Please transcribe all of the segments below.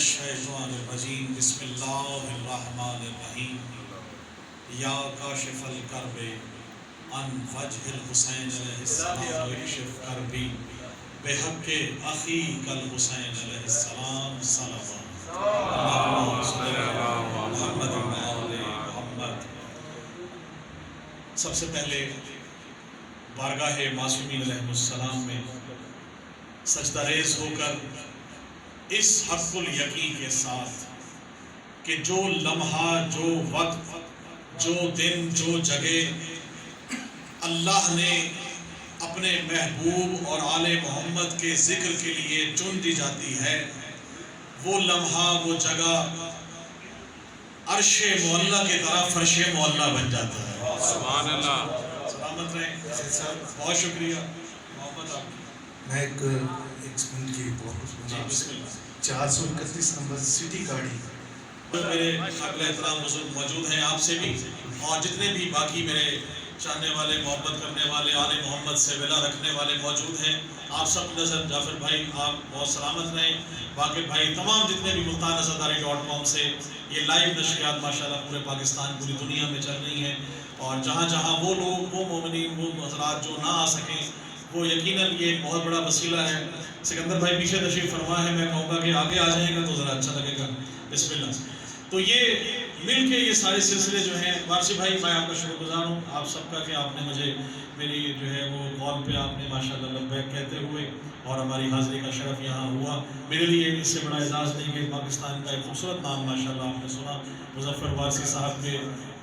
الشیطان الرجیم بسم اللہ الرحمن الرحیم یا کاشف الکرب عن وجہ الحسین علیہ السلام اکشف کربی بحق اخیک الحسین علیہ السلام صلوات اللہم صلی اللہ محمد و آل محمد۔ سب سے پہلے بارگاہ معصومین علیہ السلام میں سجدہ ریز ہو کر اس حق الیقین کے ساتھ کہ جو لمحہ، جو وقت، جو دن، جو جگہ اللہ نے اپنے محبوب اور آل محمد کے ذکر کے لیے چن دی جاتی ہے، وہ لمحہ، وہ جگہ عرش معلیٰ کی طرح فرش معلیٰ بن جاتا ہے۔ سبحان اللہ۔ سلامت رہیں، بہت شکریہ محمد آپ۔ میں ایک منٹ کی جی بسم اللہ۔ 431 نمبر سٹی گاڑی میرے قابل احترام بزرگ موجود ہیں، آپ سے بھی اور جتنے بھی باقی میرے چاہنے والے، محبت کرنے والے، آل محمد سے ولا رکھنے والے موجود ہیں، آپ سب نظر جعفر بھائی آپ بہت سلامت رہیں، واقف بھائی، تمام جتنے بھی ملتان عزاداری .com سے یہ لائیو نشریات ماشاءاللہ پورے پاکستان، پوری دنیا میں چل رہی ہیں، اور جہاں جہاں وہ لوگ، وہ مومنین، وہ حضرات جو نہ آ سکیں، وہ یقیناً یہ ایک بہت بڑا وسیلہ ہے۔ سکندر بھائی پیچھے تشریف فرما ہے، میں کہوں گا کہ آگے آ جائیں گا تو ذرا اچھا لگے گا۔ بسم اللہ۔ تو یہ مل کے یہ سارے سلسلے جو ہیں، وارثی بھائی میں آپ کا شکر گزار ہوں آپ سب کا کہ آپ نے مجھے میری جو ہے وہ کال پہ آپ نے ماشاءاللہ لبیک کہتے ہوئے اور ہماری حاضری کا شرف یہاں ہوا۔ میرے لیے اس سے بڑا اعزاز نہیں کہ پاکستان کا ایک خوبصورت نام ماشاءاللہ آپ نے سنا، مظفر وارثی صاحب کے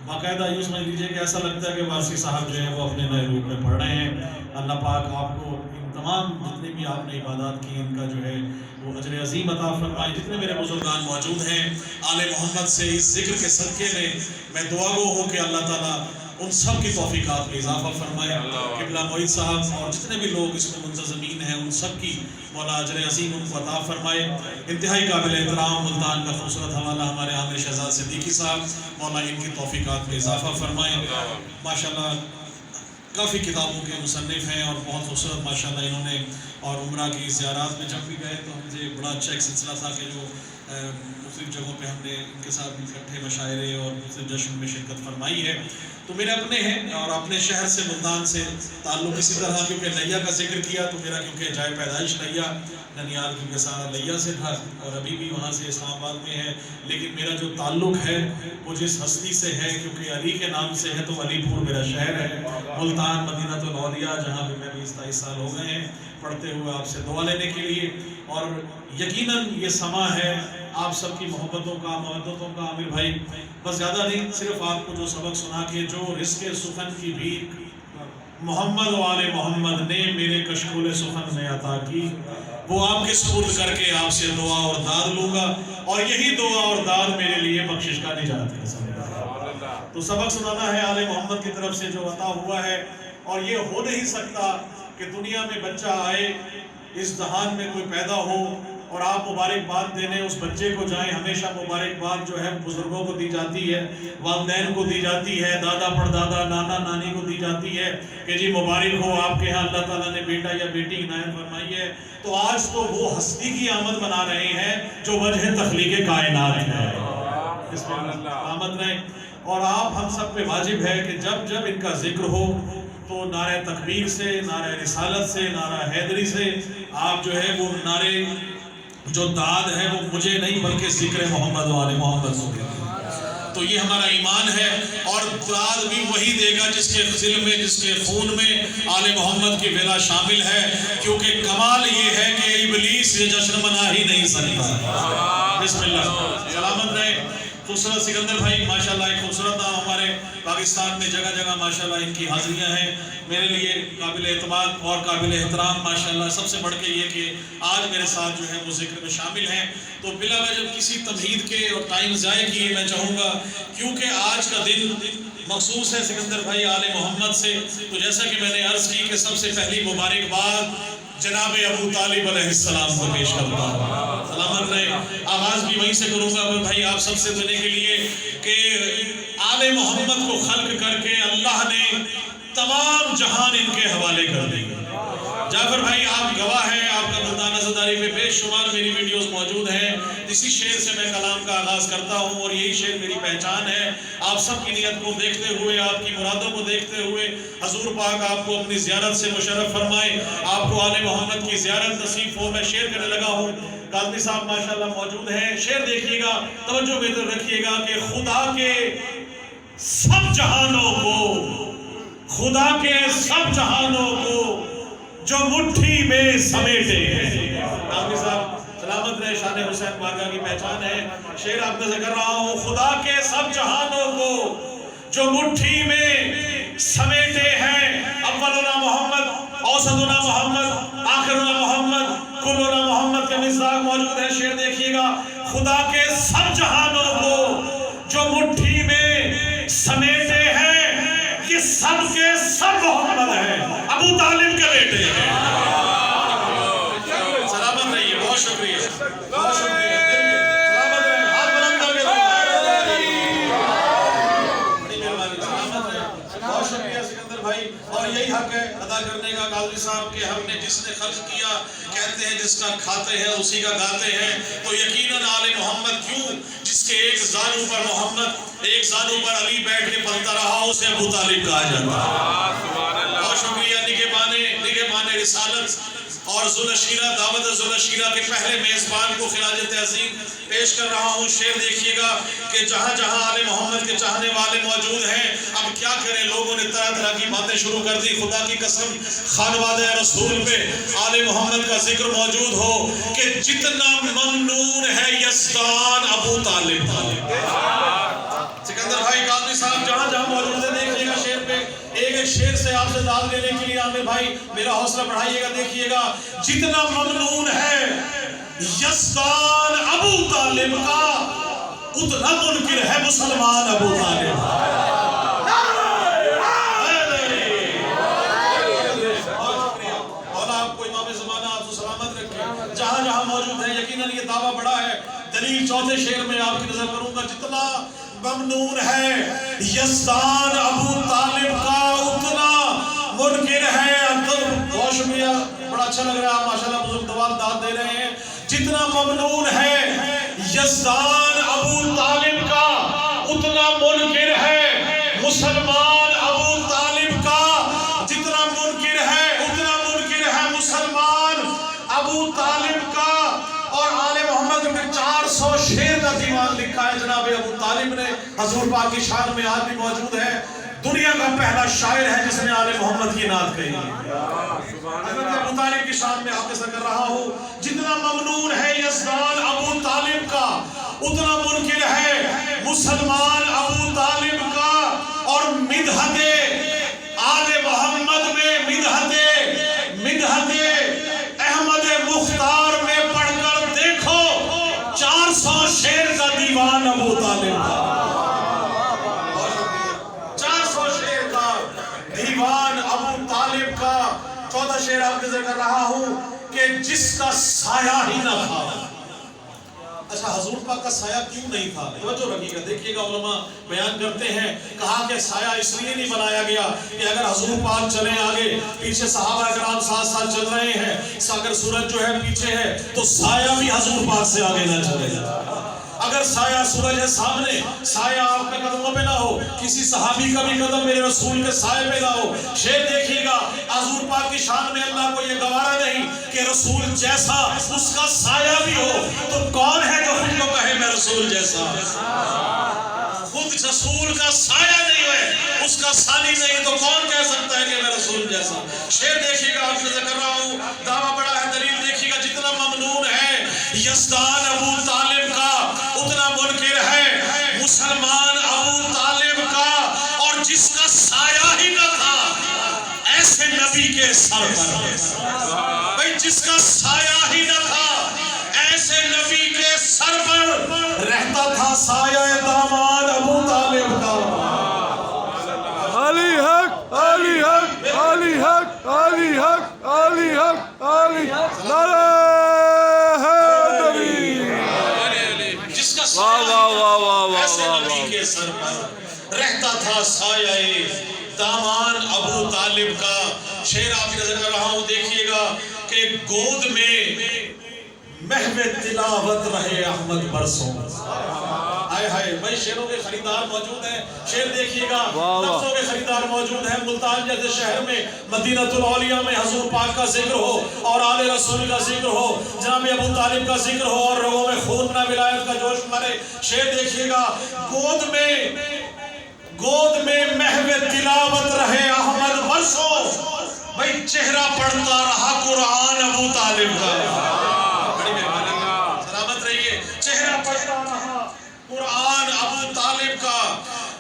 باقاعدہ یوں سمجھ لیجیے کہ ایسا لگتا ہے کہ وارثی صاحب جو ہیں وہ اپنے نئے روپ میں پڑھ رہے ہیں۔ اللہ پاک آپ کو ان تمام جتنے بھی آپ نے عبادات کی ان کا جو ہے وہ اجر عظیم عطا فرمائے۔ جتنے میرے بزرگان موجود ہیں آل محمد سے اس ذکر کے صدقے میں دعا گو ہوں کہ اللہ تعالیٰ ان سب کی توفیقات میں اضافہ فرمائے۔ قبلہ معید صاحب اور جتنے بھی لوگ اس میں منتظمین ہیں ان سب کی مولا اجر عظیم ان کو عطا فرمائے۔ انتہائی قابل احترام ملتان کا خوبصورت حوالہ ہمارے عامر شہزاد صدیقی صاحب، مولا ان کی توفیقات میں اضافہ فرمائے۔ ماشاءاللہ کافی کتابوں کے مصنف ہیں اور بہت خوبصورت ماشاءاللہ انہوں نے، اور عمرہ کی زیارات میں جب بھی گئے تو مجھے بڑا اچھا ایک سلسلہ تھا کہ جو مختلف جگہوں پہ ہم نے ان کے ساتھ اکٹھے مشاعرے اور مختلف جشن میں شرکت فرمائی ہے۔ تو میرے اپنے ہیں اور اپنے شہر سے ملتان سے تعلق اسی طرح، کیونکہ لیا کا ذکر کیا تو میرا کیونکہ جائے پیدائش لیا، ننیال کیونکہ سارا لیا سے تھا اور ابھی بھی وہاں سے اسلام آباد میں ہے، لیکن میرا جو تعلق ہے وہ جس ہستی سے ہے، کیونکہ علی کے نام سے ہے تو علی پور میرا شہر ہے، ملتان مدینہ الاولیاء، جہاں بھی میں 20-23 سال ہو گئے ہیں پڑھتے ہوئے آپ سے دعا لینے کے لیے۔ اور یقیناً یہ سما ہے آپ سب کی محبتوں کا، مودتوں کا۔ عامر بھائی بس زیادہ نہیں، صرف آپ کو جو سبق سنا کہ جو رزق سخن کی بھیک محمد و آل محمد نے میرے کشکول سخن میں عطا کی، وہ آپ کے سپرد کر کے آپ سے دعا اور داد لوں گا، اور یہی دعا اور داد میرے لیے بخشش کا نجات ہے۔ تو سبق سنانا ہے آل محمد کی طرف سے جو عطا ہوا ہے، اور یہ ہو نہیں سکتا کہ دنیا میں بچہ آئے، اس جہان میں کوئی پیدا ہو اور آپ مبارکباد دینے اس بچے کو جائیں۔ ہمیشہ مبارکباد جو ہے بزرگوں کو دی جاتی ہے، والدین کو دی جاتی ہے، دادا پردادا، نانا نانی کو دی جاتی ہے کہ جی مبارک ہو آپ کے ہاں اللہ تعالیٰ نے بیٹا یا بیٹی عنایت فرمائی ہے۔ تو آج تو وہ ہستی کی آمد بنا رہے ہیں جو وجہ تخلیق کائنات ہے۔ اس میں آمد رہے، اور آپ ہم سب پہ واجب ہے کہ جب جب ان کا ذکر ہو تو نعرہ تکبیر سے، نعرہ رسالت سے، نعرہ حیدری سے آپ جو ہے وہ نعرے جو داد ہے وہ مجھے نہیں بلکہ ذکر محمد و آل محمد سے۔ تو یہ ہمارا ایمان ہے، اور داد بھی وہی دے گا جس کے دل میں، جس کے خون میں آل محمد کی ولا شامل ہے، کیونکہ کمال یہ ہے کہ ابلیس یہ جشن منا ہی نہیں سکتا۔ بسم اللہ، سلامت رہے۔ خوبصورت سکندر بھائی ماشاءاللہ ایک خوبصورت نام ہمارے پاکستان میں جگہ جگہ ماشاءاللہ ان کی حاضریاں ہیں، میرے لیے قابل اعتماد اور قابل احترام ماشاءاللہ۔ سب سے بڑھ کے یہ کہ آج میرے ساتھ جو ہے وہ ذکر میں شامل ہیں، تو بلا وجہ کسی تمہید کے اور ٹائم ضائع کیے میں چاہوں گا، کیونکہ آج کا دن مخصوص ہے سکندر بھائی آل محمد سے۔ تو جیسا کہ میں نے عرض کی کہ سب سے پہلی مبارکباد جناب ابو طالب علیہ السلام کو پیش کرتا ہوں۔ سلامت رہے۔ آغاز بھی وہیں سے کروں گا بھائی آپ سب سے دینے کے لیے کہ آل محمد کو خلق کر کے اللہ نے تمام جہان ان کے حوالے کر دی۔ جعفر بھائی آپ گواہ ہیں، آپ کا ملتان عزاداری میں بے شمار میری ویڈیوز موجود ہیں اسی شعر سے میں کلام کا آغاز کرتا ہوں اور یہی شعر میری پہچان ہے. آپ سب کی نیت کو دیکھتے ہوئے, آپ کی مرادوں کو دیکھتے ہوئے, حضور پاک آپ کو اپنی زیارت سے مشرف فرمائے, آپ کو آل محمد کی زیارت نصیب ہو. میں شعر کرنے لگا ہوں. قادری صاحب ماشاءاللہ موجود ہیں. شعر دیکھیے گا, توجہ بہتر رکھیے گا کہ خدا کے سب جہانوں کو, خدا کے سب جہانوں کو جو مٹھی میں سمیٹے ہیں. قادری صاحب سلامت رہے, شان حسین بارگاہ کی پہچان ہے. شعر آپ نظر کر رہا ہوں. خدا کے سب جہانوں کو جو مٹھی میں سمیٹے ہیں, اولنا محمد, اوسطنا محمد, آخرنا محمد, کلنا محمد کے مصداق موجود ہے. شعر دیکھیے گا. خدا کے سب جہانوں کو جو مٹھی میں سمیٹے ہیں, یہ سب کے سب محمد ہیں, ابو طالب کے بیٹے ہیں. سلامت رہیے, بہت شکریہ, بہت شکریہ. سلامت رہے, ہاتھ بلند کر کے بڑی مہربانی. سلامت رہے, بہت شکریہ سکندر بھائی. اور یہی حق ہے ادا کرنے کا قادری صاحب کہ ہم نے جس نے خلق کیا, کہتے ہیں جس کا کھاتے ہیں اسی کا گاتے ہیں. تو یقیناً آل محمد کیوں, جس کے ایک زانو پر محمد, ایک زانو پر علی بیٹھ کے پڑھتا رہا, اسے ابو طالب کہا جاتا ہے. بہت شکریہ. نگہبان رسالت اور ذوالشیرہ, دعوت ذوالشیرہ کے پہلے میزبان کو خراج تعظیم پیش کر رہا ہوں. شعر دیکھیے گا کہ جہاں جہاں آل محمد کے چاہنے والے موجود ہیں, اب کیا کریں, لوگوں نے طرح طرح کی باتیں شروع کر دی. خدا کی قسم خانوادہ رسول پہ آل محمد کا ذکر موجود ہو کہ جتنا ممنون ہے یزدان ابو طالب. سکندر بھائی, قادری صاحب جہاں جہاں موجود ہے دیکھیے گا. شعر پہ ایک ایک شعر سے آپ سے داد لینے کے لیے عامر بھائی میرا حوصلہ بڑھائیے گا. دیکھیے گا, جتنا ممنون ہے یزدان ابو طالب کا, اتنا منکر ہے مسلمان ابو طالب. مولا آپ کو امام زمانہ آپ کو سلامت رکھے. جہاں جہاں موجود ہے یقیناً یہ دعویٰ بڑا ہے. دلیل چوتھے شعر میں آپ کی نظر کروں گا. جتنا ممنون ہے یزدان ابو طالب کا, اتنا منکر ہے. بہت شکریہ, بڑا اچھا لگ رہا ہے, آپ ماشاءاللہ بزرگ دوال داد دے رہے ہیں. جتنا ممنون ہے یزدان ابو طالب کا, اتنا منکر ہے مسلمان ابو طالب کا. جتنا منکر ہے اتنا منکر ہے مسلمان ابو طالب کا. اور آل محمد میں 400 شعر کا دیوان لکھا ہے جناب ابو طالب نے. حضور پاک کی شان میں آج بھی موجود ہے. دنیا کا پہلا شاعر ہے جس نے آل محمد کی نعت کہی ہے. حضرت ابو طالب کی شان میں آپ سے کر رہا ہوں. جتنا ممنون ہے یزدان ابو طالب کا, اتنا منکر ہے مسلمان ابو طالب کا. اور مدحت آل محمد میں مدحت احمد مختار میں پڑھ کر دیکھو, 400 شعر کا دیوان ابو طالب کا. 400 شعر کا دیوان ابو طالب کا. چوتھا شعر آپ کے ذکر کر رہا ہوں کہ جس کا سایہ ہی نہ تھا. اچھا, حضور پاک کا سایہ کیوں نہیں تھا؟ توجہ رکھیے گا. دیکھیے گا علماء بیان کرتے ہیں, کہا کہ سایہ اس لیے نہیں بنایا گیا کہ اگر حضور پاک چلیں آگے, پیچھے صحابہ کرام ساتھ ساتھ چل رہے ہیں, اگر سورج جو ہے پیچھے ہے تو سایہ بھی حضور پاک سے آگے نہ چلے. اگر سایہ سورج ہے سامنے, سایہ آپ کے قدموں پہ نہ ہو, کسی صحابی کا بھی قدم میرے رسول کے سائے پہ نہ ہو. شعر دیکھیے گا, حضور پاک کی شان میں اللہ کو یہ گوارا نہیں کہ رسول جیسا اس کا سایہ بھی ہو. تو کون ہے جو خود کو کہے میں رسول جیسا؟ خود رسول کا سایہ نہیں ہے, اس کا ثانی نہیں, تو کون کہہ سکتا ہے کہ میں رسول جیسا؟ شعر دیکھیے گا, آپ سے ذکر رہا ہوں, دعویٰ بڑا ہے. دلیل دیکھیے گا, جتنا ممنون ہے یزدان ابو طالب کا, اتنا منکر ہے مسلمان ابو طالب کا. اور جس کا سایہ ہی نہ تھا ایسے نبی کے سر پر, بھئی جس کا سایہ ہی نہ تھا ایسے نبی کے سر پر رہتا تھا سایہ داماد ابو طالب کا. علی حق, علی حق, علی حق, علی حق, علی حق, علی حق, نعرہ حیدری. جس کا سایہ ایسے نبی کے سر پر رہتا تھا سایہ دامان ابو طالب کا. شعر آپ کی نظر کر رہا ہوں, دیکھیے گا کہ گود میں محو تلاوت رہے احمد برسوں آئے ہائے بھائی شعروں کے خریدار موجود ہیں شعر دیکھیے گا لفظوں کے خریدار موجود ہیں ملتان جیسے شہر میں مدینہ الاولیاء میں حضور پاک کا ذکر ہو اور آل رسول کا ذکر ہو جناب ابو طالب کا ذکر ہو اور رگوں میں خون نہ ولایت کا جوش مرے شعر دیکھیے گا گود میں محو تلاوت رہے احمد برسوں بھائی چہرہ پڑھتا رہا قرآن ابو طالب کا سلامت رہیے چہرہ پڑھتا رہا قرآن ابو طالب کا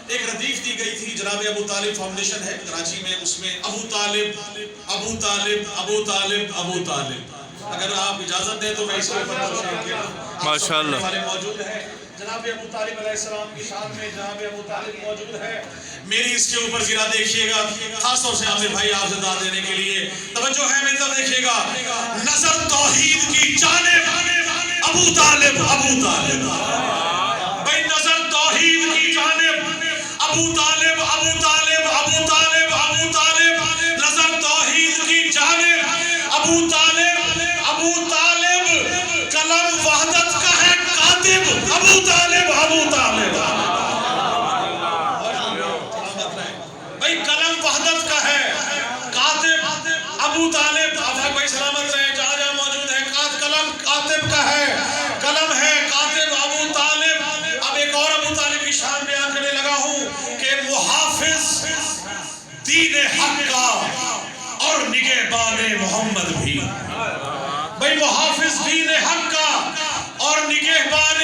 ایک ردیف دی گئی تھی جناب ابو طالب فاؤنڈیشن ہے کراچی میں اس میں ابو طالب ابو طالب ابو طالب ابو طالب اگر آپ اجازت دیں تو میں اس کو ماشاءاللہ والے موجود ہیں جناب ابو طالب علیہ السلام کی شان میں جناب ابو طالب موجود ہے میری اس کے اوپر گرا دیکھیے گا خاص طور سے عامر بھائی آپ سے داد دینے کے لیے توجہ ہے میری طرف دیکھیے گا نظر توحید کی جانب ابو طالب ابو طالب بھائی نظر توحید کی جانب ابو طالب ابو طالب ابو طالب ابو طالب نظر توحید کی جانب ابو طالب ابو طالب قلم وحدت کا ہے کاتب ابو طالب ابو طالب بھائی قلم وحدت کا ہے کاتب ابو طالب آپ بھائی سلامت رہے جہاں جہاں موجود ہے قلم کاتب کا ہے قلم ہے کاتب ابو طالب اب ایک اور ابو طالب کی شان بیان کرنے لگا ہوں کہ محافظ دین حق کا اور نگہبان محمد بھی بھائی محافظ دین حق کا اور نگہبان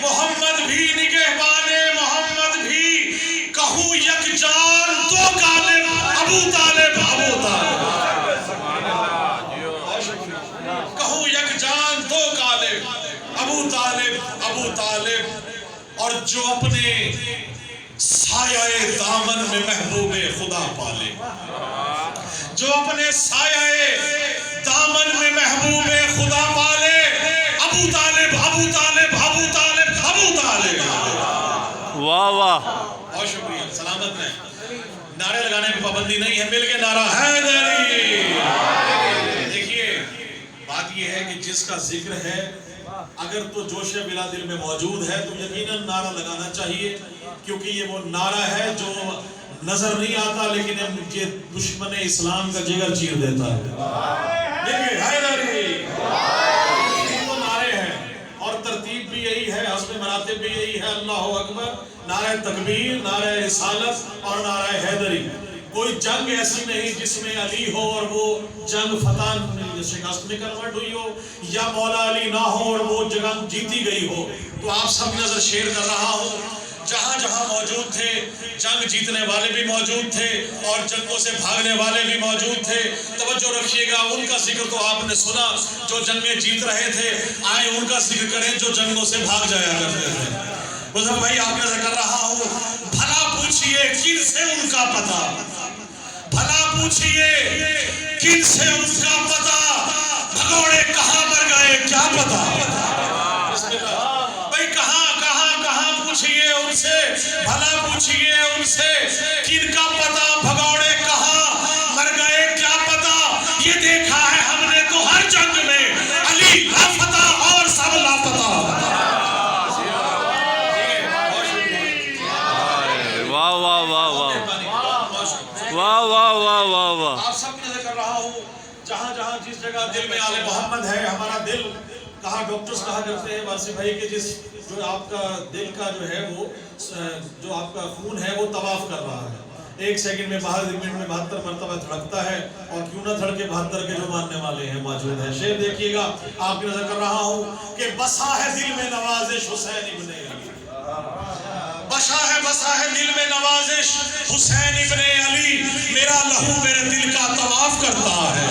محمد بھی نگہبان محمد بھی کہوں یک جان دو غالب ابو طالب ابو طالب کہوں یک جان دو غالب ابو طالب ابو طالب اور جو اپنے سایہ دامن میں محبوب خدا پالے جو اپنے سایہ دامن میں محبوب خدا پالے ابو طالب ابو طالب ابو طالب ابو طالب واہ واہ بہت شکریہ سلامت رہیں نعرے لگانے پہ پابندی نہیں ہے مل کے نعرہ حیدری دیکھیے بات یہ ہے کہ جس کا ذکر ہے اگر تو جوش بلا دل میں موجود ہے تو یقیناً نعرہ لگانا چاہیے کیونکہ یہ وہ نعرہ ہے جو نظر نہیں آتا لیکن یہ دشمن اسلام کا جگر چیر دیتا ہے دیکھیے حیدری یہ وہ نعرے ہیں اور ترتیب بھی یہی ہے حسب مراتب بھی یہی ہے اللہ اکبر نعرہ تکبیر نعرہ رسالت اور نعرہ حیدری کوئی جنگ ایسی نہیں جس میں علی ہو اور وہ جنگ فتح شکست میں کنورٹ ہوئی ہو یا مولا علی نہ ہو اور وہ جنگ جیتی گئی ہو تو آپ سب نظر شیئر کر رہا ہوں جہاں جہاں موجود تھے جنگ جیتنے والے بھی موجود تھے اور جنگوں سے بھاگنے والے بھی موجود تھے توجہ رکھیے گا ان کا ذکر تو آپ نے سنا جو جنگیں جیت رہے تھے آئے ان کا ذکر کریں جو جنگوں سے بھاگ جایا کرتے تھے مظہر بھائی آپ نظر کر رہا ہوں بھلا پوچھئے کن سے ان کا پتہ بھلا پوچھئے کن سے ان کا پتہ بھگوڑے کہاں مر گئے کیا پتہ بھائی کہاں پوچھئے ان سے بھلا پوچھئے ان سے کن کا پتہ بھگوڑے کہاں مر گئے کیا پتہ یہ دیکھا ہے ہم نے تو ہر جنگ میں علی لاپتہ اور سب لاپتہ واہ واہ واہ واہ واہ واہ واہ واہ واہ آپ سب کی نظر کر رہا ہوں جہاں جہاں جس جگہ دل میں آل محمد ہے ہمارا دل کہا ڈاکٹرز کہا کرتے ہیں وارسی بھائی کہ جس جو آپ کا دل کا جو ہے وہ جو آپ کا خون ہے وہ طواف کر رہا ہے ایک سیکنڈ میں 72 مرتبہ دھڑکتا ہے اور کیوں نہ دھڑکے 72 کے جو ماننے والے ہیں موجود ہیں شعر دیکھیے گا آپ کی نظر کر رہا ہوں کہ بسا ہے دل میں نوازش حسین ابن علی بسا ہے دل میں نوازش حسین ابن علی میرا لہو میرے دل کا طواف کرتا ہے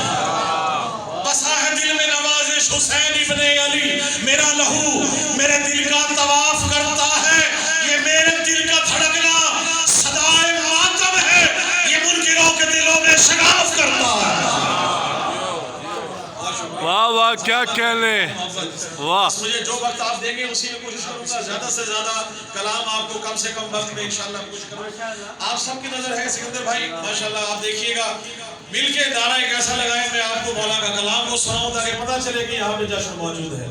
بسا ہے دل میں نوازش حسین ابن علی میرا لہو میرے دل کا طواف کرتا ہے یہ میرے دل کا دھڑکنا صدائے ماتم ہے یہ منکروں کے دلوں میں شگاف کرتا ہے واہ واہ کیا کہنے واہ مجھے جو وقت آپ دیں گے اسی میں کوشش کروں گا زیادہ سے زیادہ کلام آپ کو کم سے کم وقت میں انشاءاللہ کوشش کروں آپ سب کی نظر ہے سکندر بھائی ماشاءاللہ آپ دیکھیے گا مل کے نعرہ کیسا لگائیں؟ میں آپ کو مولا کا کلام کو سناؤں تاکہ پتہ چلے کہ یہاں پہ جشن موجود ہے.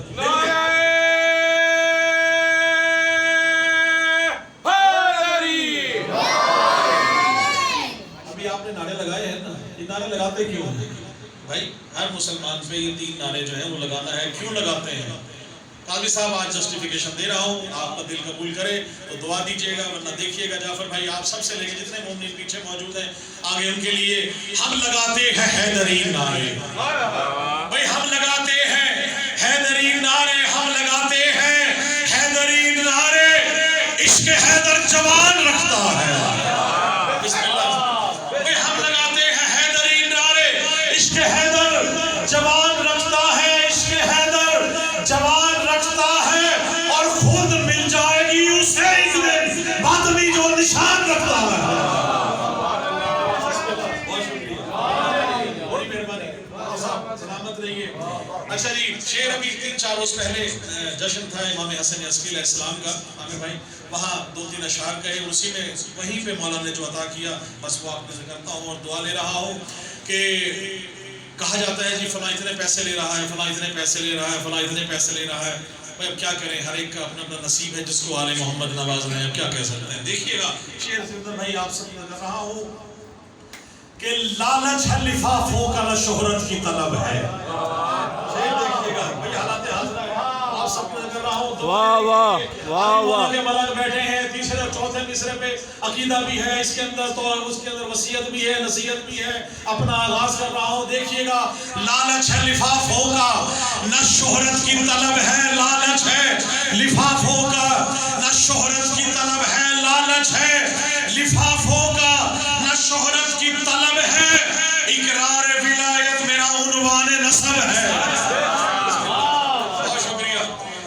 ابھی آپ نے نعرے لگائے ہیں نا، یہ نعرے لگاتے کیوں ہیں بھائی؟ ہر مسلمان پہ یہ 3 نعرے جو ہیں وہ لگانا ہے. کیوں لگاتے ہیں؟ قاضی صاحب آج جسٹیفیکیشن دے رہا ہوں، آپ کا دل قبول کرے تو دعا دیجیے گا، ورنہ دیکھیے گا جعفر بھائی آپ سب سے لے کے جتنے مومنین پیچھے موجود ہیں آگے ان کے لیے ہم لگاتے ہیں حیدری نعرے. بھائی ہم لگاتے ہیں حیدری نعرے، ہم لگاتے ہیں حیدری نعرے. عشق حیدر جوان رکھتا ہے. بسم اللہ. بھائی ہم لگاتے ہیں حیدری نعرے، عشق حیدر جوان رکھتا ہے، عشق حیدر جوان رکھتا ہے، اور خود مل جائے گی اسے ایک دن باطنی جو نشان رکھتا ہے. بڑی مہربانی صاحب، سلامت رہیے. اچھا جی، شعر ابھی 3-4 روز پہلے جشن تھا امام حسن عسکری علیہ السلام کا. عامر بھائی وہاں 2-3 اشعار کہے، اسی میں وہیں پہ مولا نے جو عطا کیا بس وہ آپ میں کرتا ہوں اور دعا لے رہا ہوں. کہ کہا جاتا ہے جی فلاں اتنے پیسے لے رہا ہے، فلاں اتنے پیسے لے رہا ہے، فلاں اتنے پیسے لے رہا ہے. بھائی اب کیا کریں، ہر ایک کا اپنا اپنا نصیب ہے. جس کو آل محمد نواز رہے ہیں اب کیا کہہ سکتے ہیں. دیکھیے گا شعر سردر بھائی آپ سب میں کر رہا ہوں کہ لالچ ہے لفافوں کا نہ شہرت کی طلب ہے. شعر دیکھیے گا بھائی، حالات حاضرہ ہے آپ سب میں کر رہا ہوں. واہ واہ واہ واہ. کے ملک بیٹھے ہیں، تیسرے اور چوتھے مصرے پہ عقیدہ بھی ہے اس کے اندر، تو اس کے اندر وصیت بھی ہے، نصیحت بھی ہے. اپنا آغاز کر رہا ہوں. دیکھیے گا لالچ ہے لفافوں کا نہ شہرت کی طلب ہے. لالچ ہے لفافوں کا نہ شہرت کی طلب ہے. لالچ ہے لفافوں کا نہ شہرت کی طلب ہے. اقرار ولایت میرا عنوان نسب ہے. بہت شکریہ.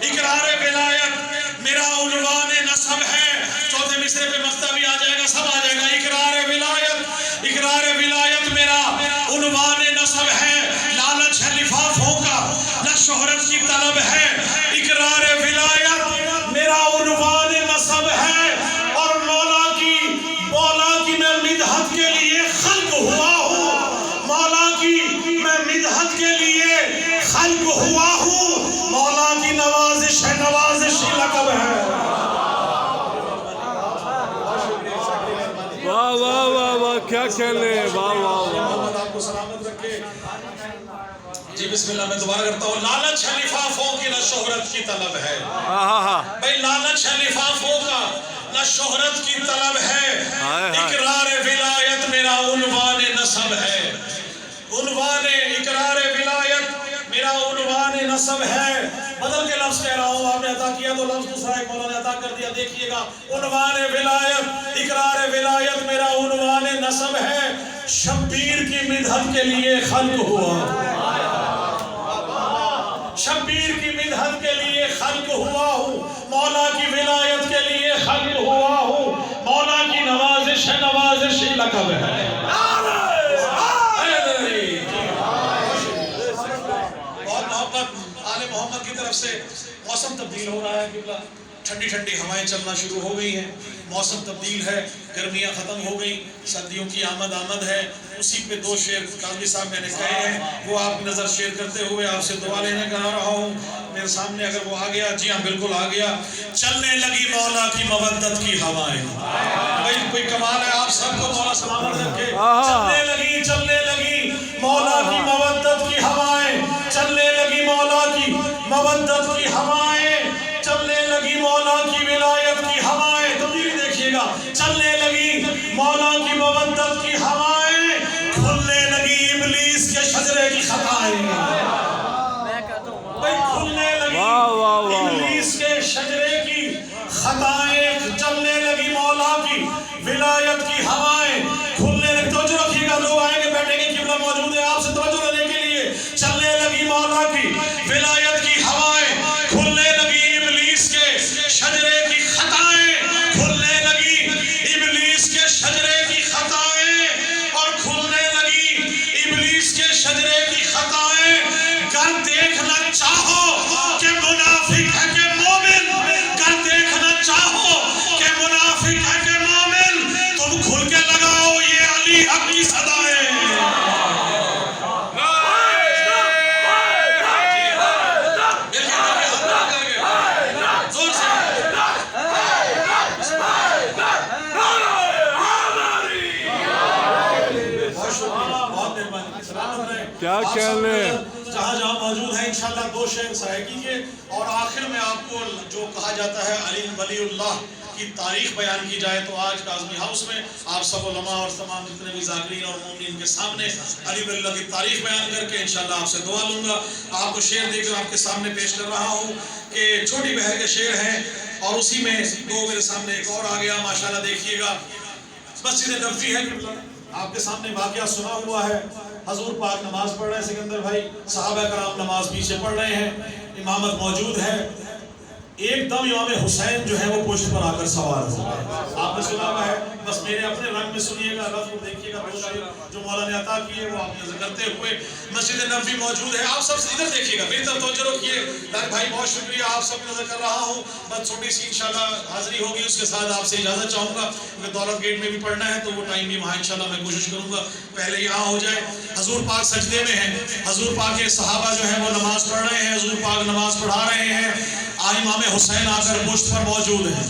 اقرار ولایت میرا عنوان نسب ہے. چوتھے مصرے پہ مقطع بھی آ جائے گا، سب آ جائے گا. اقرار ولایت میرا عنوان نسب ہے. لالچ ہے لفافوں کا نہ شہرت کی طلب ہے. اقرار ولایت میرا عنوان نسب ہے. اور مولا کی میں مدحت کے لیے خلق ہوا ہوں. مولا کی میں مدحت کے لیے خلق ہوا ہوں. مولا کی نوازش ہے، نوازشی لقب ہے. واہ واہ واہ واہ، کیا کہنے. واہ واہ واہ. محمد آپ کو سلامت رکھے. جی بسم اللہ. میں دوبارہ کرتا ہوں. لالچ ہے لفافوں کی نہ شہرت کی طلب ہے. بھائی لالچ ہے لفافوں کا نہ شہرت کی طلب ہے. اقرار ولایت میرا عنوان نسب ہے. اقرار ولایت میرا عنوان نسب ہے. بدل کے لفظ کہہ رہا ہوں، آپ نے عطا کیا تو لفظ دوسرا ایک مولا نے عطا کر دیا. دیکھیے گا عنوان ولایت، اقرار ولایت میرا عنوان نسب ہے. شبیر کی مدحت کے لیے خلق ہوا. شبیر کی مدحت کے لیے خلق ہوا ہوں. مولا کی ولایت کے لیے خلق ہوا ہوں. مولا کی نوازش ہے، نوازشی لقب ہے. بہت محبت آل محمد کی طرف سے. موسم تبدیل ہو رہا ہے قبلہ، ٹھنڈی ٹھنڈی ہوائیں چلنا شروع ہو گئی ہیں. موسم تبدیل ہے، گرمیاں ختم ہو گئی، سردیوں کی آمد ہے. اسی پہ 2 شعر قاضی صاحب میں نے کہے ہیں، وہ آپ کی نظر شیئر کرتے ہوئے آپ سے دعا لینے کا رہا ہوں. میرے سامنے اگر وہ آ گیا، جی ہاں بالکل آ گیا. چلنے لگی مولا کی مودت کی ہوائیں. بھائی کوئی کمال ہے. آپ سب کو مولا سلامت رکھے. چلنے لگی مولا کی مودت کی ہوائیں. چلنے لگی مولا کی مودت کی ہوائیں. چلنے لگی مولا کی ولایت کی ہوائیں. تبدیلی دیکھیے گا. چلنے لگی مولا کی مودت کی ہوائیں. کھلنے لگی ابلیس کے شجرے کی خطائیں. کھلنے لگی ابلیس کے شجرے کی خطائیں. چلنے لگی مولا کی ولایت کی ہوائیں. کھلنے لگی. توجہ رکھیے گا، لوگ آئیں گے بیٹھیں گے، قبلہ موجود ہے آپ سے توجہ لینے کے لیے. چلنے لگی مولا کی ولایت کی ہوائیں. کھلنے لگی ابلیس کے شجرے کی خطائیں. کھلنے لگی ابلیس کے شجرے کی خطائیں. اور کھلنے لگی ابلیس کے شجرے کی خطائیں. گر دیکھنا چاہو کہ منافق ہے کہ مومن، گر دیکھنا چاہو کہ منافق ہے کہ مومن، تم کھل کے لگاؤ جہاں جہاں موجود ہیں انشاءاللہ دو شعر سائے کیجئے اور آخر میں آپ کو جو کہا جاتا ہے علی ولی اللہ کی تاریخ بیان کی جائے تو آج کاظمی ہاؤس میں آپ سب علماء اور تمام جتنے بھی ذاکرین اور مومنین کے سامنے علی ولی اللہ کی تاریخ بیان کر کے انشاءاللہ آپ سے دعا لوں گا. آپ کو شعر دے کر آپ کے سامنے پیش کر رہا ہوں کہ چھوٹی بہر کے شعر ہیں اور اسی میں دو میرے سامنے ایک اور آ گیا ماشاءاللہ دیکھیے گا. مسجد نبوی ہے آپ کے سامنے واقعہ سنا ہوا ہے. حضور پاک نماز پڑھ رہے ہیں سکندر بھائی, صحابہ کرام نماز پیچھے پڑھ رہے ہیں, امامت موجود ہے. ایک دم امام حسین جو ہے وہ پشت پر آ کر سوار ہو گئے. آپ نے سنا ہوا ہے, بس میرے اپنے رنگ میں سنیے گا, لفظ کو دیکھیے گا. جو مولا نے عطا کیے وہ آپ نظر کرتے ہوئے مسجد نبوی موجود ہے. آپ سب ادھر دیکھیے گا, بہتر توجہ رکھیے. بھائی بہت شکریہ, آپ سب کی نظر کر رہا ہوں. بس چھوٹی سی انشاءاللہ حاضری ہوگی, اس کے ساتھ آپ سے اجازت چاہوں گا کیونکہ دولت گیٹ میں بھی پڑھنا ہے تو وہ ٹائم بھی وہاں انشاءاللہ میں کوشش کروں گا پہلے یہاں ہو جائے. حضور پاک سجدے میں ہیں, حضور پاک کے صحابہ جو ہیں وہ نماز پڑھ رہے ہیں, حضور پاک نماز پڑھا رہے ہیں. امام حسین آ کر پشت پر موجود ہیں.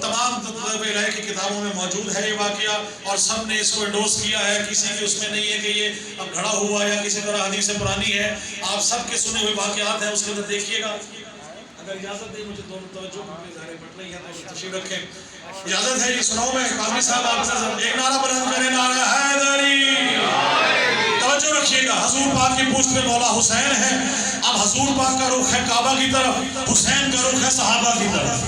تمام طلبہ کی کتابوں میں موجود ہے یہ واقعہ اور سب نے اس کو انڈوس کیا ہے. کسی کی اس میں نہیں ہے کہ یہ اب گھڑا ہوا یا کسی طرح حدیث پرانی ہے. آپ سب کے سنے ہوئے واقعات ہیں, اس کے اندر دیکھیے گا. اگر اجازت دیں مجھے دونوں توجہ کیونکہ ظاہر بٹ رہی ہے تو تشریف رکھیں. اجازت ہے یہ سناؤں میں قاضی صاحب آپ سے ایک نعرہ بلند کریں, نعرہ حیدری. توجہ رکھیے گا, حضور پاک کی پشت میں مولا حسین ہے. اب حضور پاک کا رخ ہے کعبہ کی طرف, حسین کا رخ ہے صحابہ کی طرف.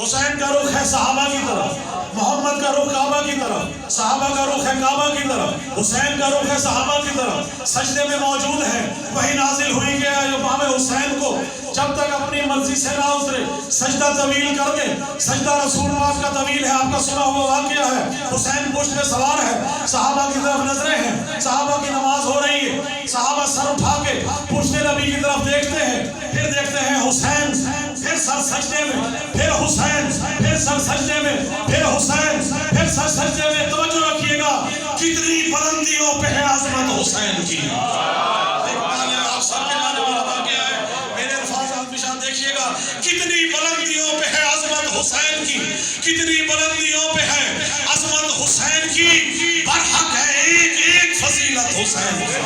حسین کا رخ ہے صحابہ کی طرف, محمد کا رخ کعبہ کی طرف, صحابہ کا رخ ہے کعبہ کی طرف, حسین کا رخ ہے صحابہ کی طرف. سجدے میں موجود ہے, وہی نازل ہوئی کہ امام حسین کو جب تک اپنی مرضی سے نہ اترے سجدہ طویل کر دے. سجدہ رسول پاک کا طویل ہے, آپ کا سنا ہوا واقعہ ہے. حسین پشت میں سوار ہے, صحابہ کی طرف نظریں ہیں, صحابہ کی نماز ہو رہی ہے. صحابہ سر اٹھا کے پشت نبی کی طرف دیکھتے ہیں, پھر دیکھتے ہیں حسین, پھر سر سجدے میں, پھر حسین, پھر سر سجدے میں, پھر حسین, پھر سر سجدے میں. توجہ رکھیے گا, کتنی بلندیوں پہ ہے عظمت حسین کی. آپ سب کے جانے والا واقعہ ہے, میرے الفاظ آپ نشان دیکھیے گا. کتنی بلندیوں پہ ہے عظمت حسین کی, کتنی بلندیوں پہ ہے عظمت حسین کی. برحق ہے ایک ایک فضیلت حسین کی.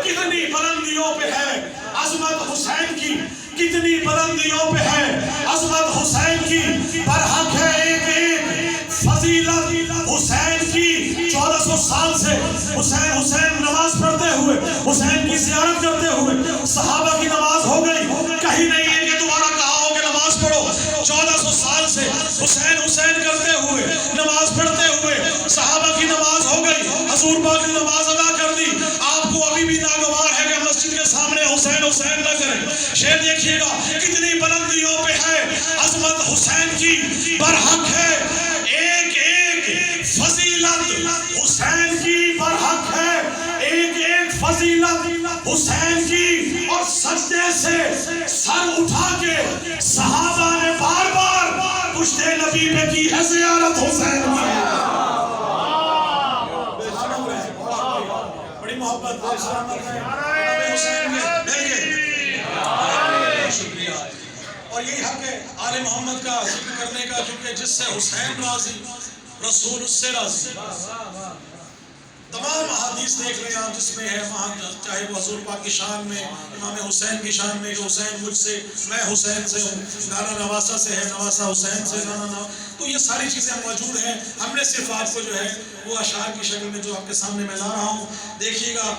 کتنی بلندیوں پہ ہے عظمت حسین کی, کتنی بلندیوں پہ ہے عظمت حسین کی. برحق ہے ایک ایک فضیلت حسین کی. 1400 سال سے حسین حسین نماز پڑھتے ہوئے, حسین کی زیارت کرتے ہوئے صحابہ کی نماز ہو گئی. کہیں نہیں ہے کہ دوبارہ کہا ہو کہ نماز پڑھو. 1400 سال سے حسین حسین کرتے ہوئے, نماز پڑھتے ہوئے صحابہ کی نماز ہو گئی. حضور پاک نے نماز ادا کر دی. آپ کو ابھی بھی ناگوار ہے کہ مسجد کے سامنے حسین حسین نہ کریں. شعر دیکھیے گا, کتنی بلندیوں پہ ہے عظمت حسین کی. برحق ہے ایک ایک فضیلت حسین کی. برحق ہے ایک ایک فضیلت حسین کی. اور سجدے سے سر اٹھا کے صحابہ نے بار بار پشت نبی پہ کی ہے زیارت حسین کی. بڑی محبت شکریہ. اور یہی حق ہے آل محمد کا ذکر کرنے کا, کیونکہ جس سے حسین راضی رسول اس سے راضی. تمام احادیث دیکھ لیں آپ جس میں ہے وہاں, چاہے وہ حضور پاک کی شان میں, امام حسین کی شان میں کہ حسین مجھ سے, میں حسین سے ہوں, نانا نواسہ سے ہے, نواسہ حسین سے, نانا. تو یہ ساری چیزیں موجود ہیں. ہم نے صرف آپ کو جو ہے وہ اشعار کی شکل میں جو آپ کے سامنے میں لا رہا ہوں. دیکھیے گا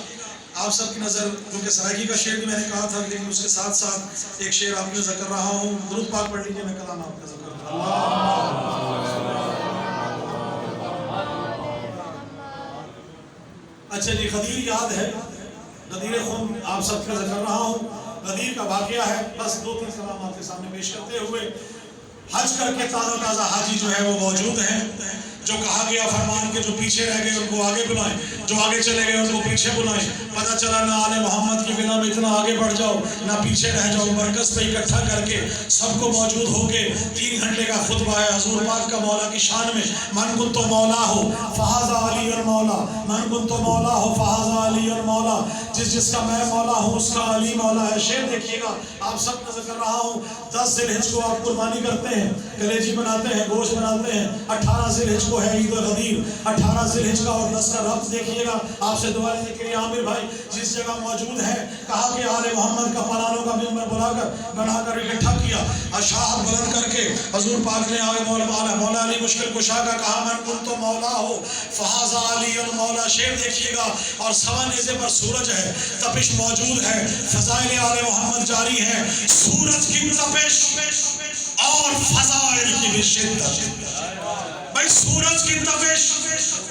آپ سب کی نظر, کیونکہ سرائیکی کا شعر بھی میں نے کہا تھا لیکن اس کے ساتھ ساتھ ایک شعر آپ کی نظر کر رہا ہوں. درود پاک پڑھ لیجیے, میں کلام آپ کا ذکر کروں گا. اچھا جی, غدیر یاد ہے, غدیر خون آپ سب کا ذکر رہا ہوں. غدیر کا واقعہ ہے. بس 2-3 کلام آپ کے سامنے پیش کرتے ہوئے, حج کر کے تازہ حاجی جو ہے وہ موجود ہیں. جو کہا گیا فرمان کے جو پیچھے رہ گئے ان کو آگے بلائیں, جو آگے چلے گئے ان کو پیچھے بلائیں. پتہ چلا نہ آل محمد کی بنا میں اتنا آگے بڑھ جاؤ نہ پیچھے رہ جاؤ. مرکز پہ اکٹھا کر کے سب کو موجود ہو کے 3 گھنٹے کا خطبہ ہے حضور پاک کا مولا کی شان میں. من کنت مولا ہو فہذا علی المولا, من کنت مولا ہو فہذا علی المولا. جس کا میں مولا ہوں اس کا علی مولا ہے. شعر دیکھیے گا, آپ سب نظر کر رہا ہوں. 10 ذی الحجہ کو آپ قربانی کرتے ہیں, کلیجی بناتے ہیں, گوشت بناتے ہیں. 18 ذی الحجہ وہ ہے عید الغدیر 18 ذی الحجہ اور 10 کا ربط دیکھیے گا. آپ سے دعا لینے کے لیے عامر بھائی جس جگہ موجود ہے کہا کہ آل محمد کا پلانوں کا ممبر بنا کر اکٹھا کیا. اشاعت بلند کر کے حضور پاک نے آئے مولا علی مشکل کشا کا کہا من کنت مولا ہو فہذا علی المولا. شعر دیکھیے گا اور سوا نیزے پر سورج ہے, تپش موجود ہے, فضائل آل محمد جاری ہیں. سورج کی تپش اور فضائل کی بھی شدت, بھائی سورج کی تپش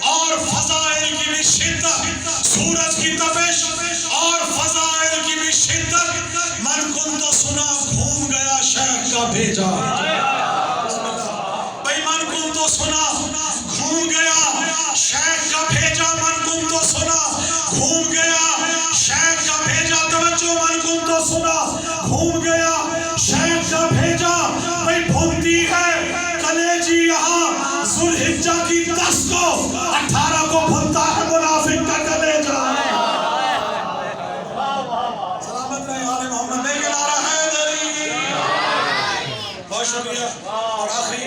اور فضائل کی بھی شدت, سورج کی تپش اور فضائل کی بھی شدت. من کن تو سنا گھوم گیا شیخ کا بھیجا, بھائی من کن تو سنا گھوم گیا شیخ کا بھیجا, من کن تو سنا گھوم گیا شیخ کا بھیجا. توجہ, من کن تو سنا گھوم گیا شیخ کا بھیجا. بھائی بھونتی ہے کلیجی یہاں ذوالحجہ کی 10 کو, 18 کو بھونتا ہے منافق کا کلیجہ. سلامت رہے آل محمد میں گلارہ حیدری. بہت شکریہ. اور آخری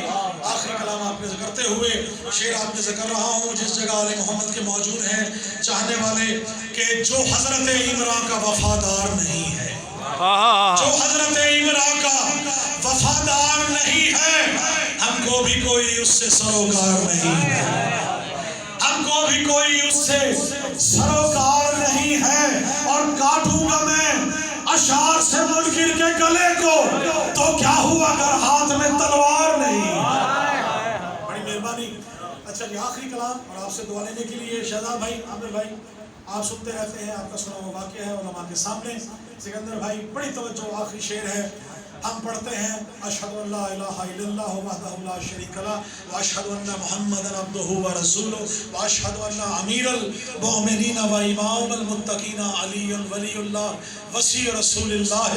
کلام آپ نے کرتے ہوئے شعر آپ نے ذکر رہا ہوں جس جگہ آل محمد کے موجود ہیں چاہنے والے کہ جو حضرت عمران کا وفادار نہیں ہے, جو حضرت عمران کا وفادار نہیں ہے, ہم کو بھی کوئی اس سے سروکار نہیں ہے, ہم کو بھی کوئی اس سے سروکار نہیں ہے. اور کاٹوں گا میں اشعار سے منکر کے گلے کو تو کیا ہوا اگر ہاتھ میں تلوار نہیں. بڑی مہربانی. اچھا یہ آخری کلام اور آپ سے دعا لینے کے لیے شہزاد بھائی, عامر بھائی, آپ سنتے رہتے ہیں, آپ کا سنا ہوا واقعہ ہے علماء کے سامنے. سکندر بھائی بڑی توجہ, آخری شعر ہے, ہم پڑھتے ہیں اشہد ان لا الہ الا اللہ وحدہ لا شریک لہ واشہد ان محمدا عبدہ ورسولہ واشہد ان امیر المؤمنین و امام المتقین علی ولی اللہ وصی رسول اللہ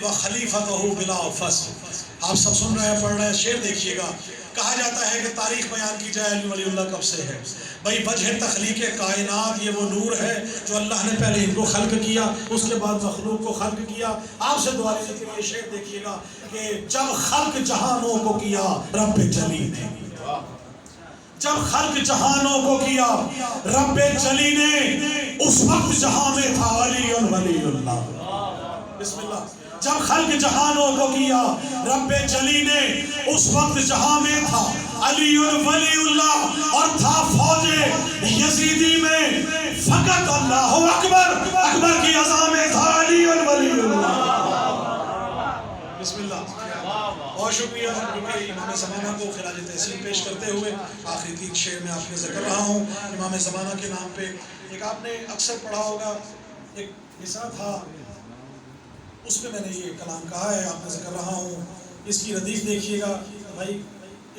و خلیفتہ بلا فصل. آپ سب سن رہے ہیں, پڑھ رہے ہیں. شعر دیکھیے گا. کہا جاتا ہے کہ تاریخ بیان کی جائے علی ولی اللہ کب سے ہے. بھائی وجہ تخلیق کائنات یہ وہ نور ہے جو اللہ نے پہلے ان کو خلق کیا, اس کے بعد مخلوق کو خلق کیا. آپ سے دعا لینے کے لیے شعر دیکھیے گا کہ جب خلق جہانوں کو کیا رب جلی نے, جب خلق جہانوں کو کیا رب جلی نے, اس وقت جہاں میں تھا علی ولی اللہ. بسم اللہ. جب خلق جہانوں کو کیا رب جلی نے, اس وقت جہاں میں تھا علی ولی اللہ, اور تھا فوج یزیدی میں فقط اللہ اکبر, اکبر کی اذان میں تھا علی ولی اللہ. بسم اللہ. بہت شکریہ. کیونکہ امام زمانہ کو خراج تحسین پیش کرتے ہوئے آخری 3 شعر میں آپ نے ذکر رہا ہوں امام زمانہ کے نام پہ. ایک آپ نے اکثر پڑھا ہوگا, ایک مصرع تھا, اس میں نے یہ کلام کہا ہے, آپ نے ذکر رہا ہوں. اس کی ردیف دیکھیے گا بھائی,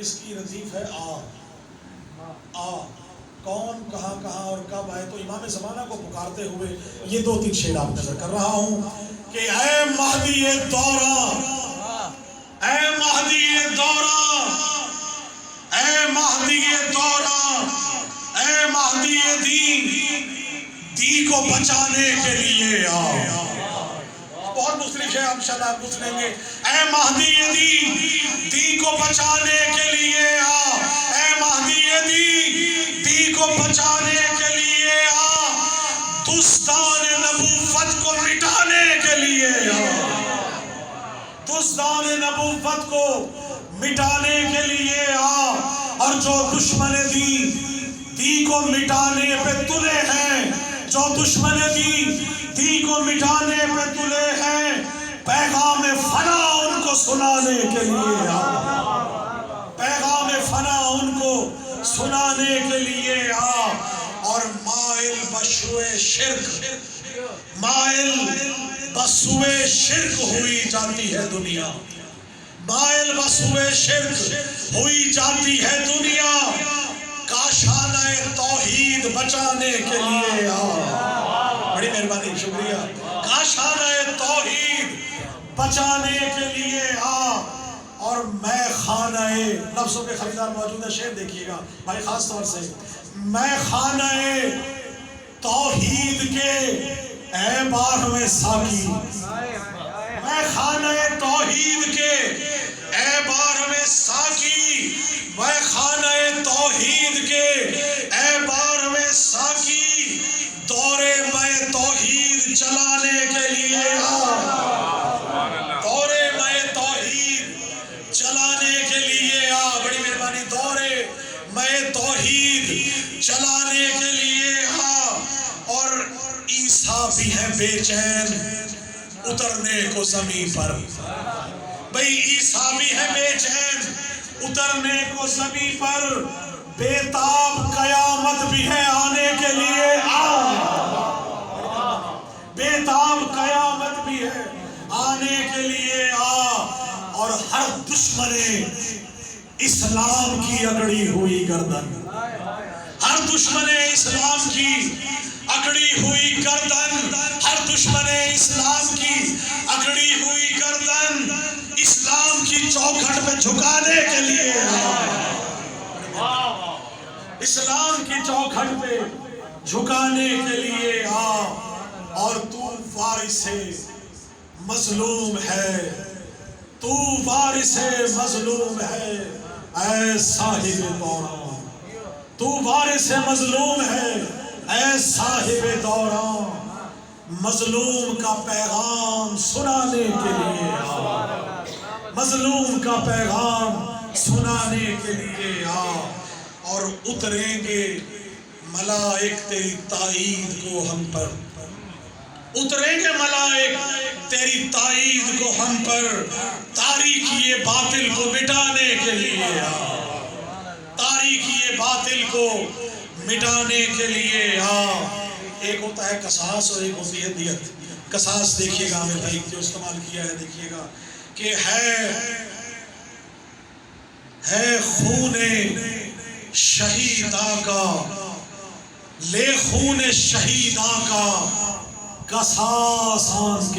اس کی ردیف ہے آ کون کہاں اور کب آئے. تو امام زمانہ کو پکارتے ہوئے یہ 2-3 شعر آپ نے ذکر رہا ہوں کہ اے مہدی دوران, اے مہدی دوران, اے مہدی دوران, اے مہدی دی کو بچانے کے لیے آ. بہت مختلف ہے, ہم انشاءاللہ آپ پوچھ لیں گے. اے مہدی دی کو بچانے کے لیے آ, اے مہدی دی کو بچانے کے لیے آ, دستان نبوت کو مٹانے کے لیے آ, دستان نبوت کو مٹانے کے لیے آ. اور جو دشمن دی کو مٹانے پہ تلے ہیں, جو دشمن دی کو مٹانے پہ تلے ہیں, پیغام فنا ان کو سنانے کے لیے آ, پیغام فنا ان کو سنانے کے لیے آ. اور مائل بشوئے شرک, مائل بسوئے شرک ہوئی جاتی ہے دنیا, مائل بسوئے شرک ہوئی جاتی ہے دنیا. کاشانہ توحید بچانے کے لیے آ. بڑی مہربانی, شکریہ. کاشانہ توحید بچانے کے لیے آ. اور میں خانہ, لفظوں کے خریدار موجود ہے, شعر دیکھیے گا بھائی خاص طور سے. میں خانہ توحید کے اے بارہویں ساقی, میں خانہ توحید کے اے بارہویں ساقی, میں خانہ توحید بے چین اترنے کو زمین پر. بھئی عیسیٰ بھی ہے بے چین اترنے کو زمین پر. بےتاب قیامت بھی ہے آنے کے لیے بےتاب قیامت بھی ہے آنے کے لیے اور ہر دشمن اسلام کی اکڑی ہوئی گردن, ہر دشمن اسلام کی اکڑی ہوئی گردن, ہر دشمن اسلام کی اکڑی ہوئی گردن اسلام کی چوکھٹ پہ جھکانے کے لیے, اسلام کی چوکھٹ پہ جھکانے کے لیے اور تو وارث مظلوم ہے, تو وارث مظلوم ہے اے صاحب دوران, تو وارث مظلوم ہے اے صاحب دوران. مظلوم کا پیغام سنانے کے لیے مظلوم کا پیغام سنانے کے لیے اور اتریں گے ملائک تیری تائید کو ہم پر, اتریں گے ملائک تیری تائید کو ہم پر, تاریکی باطل کو مٹانے کے لیے, تاریکی باطل کو مٹانے کے لیے. ایک ہوتا ہے قصاص اور ایک ہوتی ہے دیت. قصاص دیکھیے گا ہمیں بھائی جو استعمال کیا ہے دیکھیے گا کہ ہے خون شہیداں کا, لے خون شہیداں کا قصاص آن